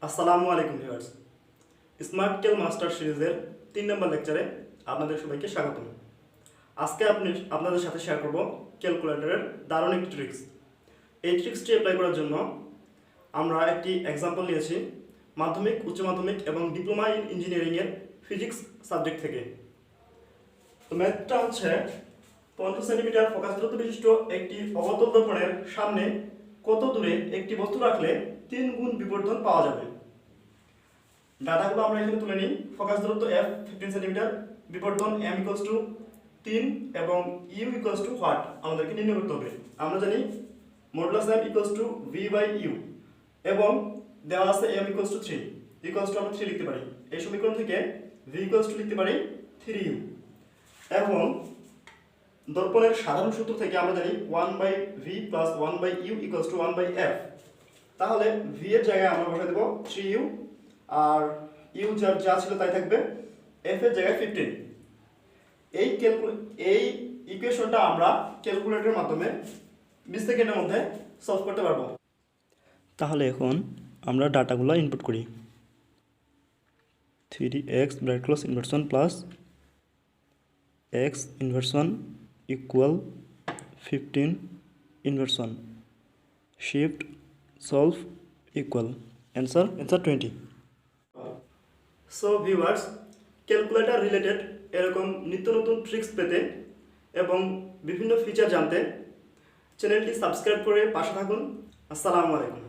আসসালামু আলাইকুম viewers. Smart ক্যাল master সিরিজের 3 নম্বর লেকচারে আপনাদের সবাইকে স্বাগতম। আজকে আপনাদের সাথে শেয়ার করব ক্যালকুলেটরের দারুণ একটি ট্রিক্স। এই ট্রিক্সটি অ্যাপ্লাই করার জন্য আমরা একটি এক্সাম্পল নিয়েছি মাধ্যমিক, উচ্চ মাধ্যমিক এবং ডিপ্লোমা ইন ইঞ্জিনিয়ারিংয়ের ফিজিক্স সাবজেক্ট থেকে। তো ম্যাথটা হচ্ছে 50 সেন্টিমিটার ফোকাস দূরত্ব বিশিষ্ট একটি অবতল দর্পণের সামনে কত দূরে একটি বস্তু রাখলে 3 গুণ বিবর্ধন পাওয়া যাবে। ডাটাগুলো আমরা এখানে তুলে নিই। ফোকাস দূরত্ব f 15 সেন্টিমিটার, বিবর্ধন m ইকুয়ালস টু 3 এবং u ইকুয়ালস টু হোয়াট আমাদেরকে নির্ণয় করতে হবে। আমরা জানি modulus m equals to v by u এবং দেওয়া আছে m equals to 3 equals to আমরা 3 লিখতে পারি। এই সমীকরণ থেকে v ইকুয়ালস টু লিখতে পারি 3u এবং দর্পণের সাধারণ সূত্র থেকে আমরা জানি 1 by v plus 1 by u equals to 1 by f। তাহলে v এর জায়গায় আমরা বসাই দেব 3u আর u যা ছিল তাই থাকবে, f এর জায়গায় 15। এই ইকুয়েশনটা আমরা ক্যালকুলেটরের মাধ্যমে 20 সেকেন্ডের মধ্যে সলভ করতে পারবো। তাহলে এখন আমরা ডাটাগুলো ইনপুট করি। 3x bracket close inverse 1 plus x inverse 1 equal 15 inverse 1 shift solve equal answer 20। So viewers, calculator related এরকম নিত্য নতুন ট্রিক্স পেতে এবং বিভিন্ন ফিচার জানতে চ্যানেলটি সাবস্ক্রাইব করে পাশে থাকুন। আসসালামু আলাইকুম।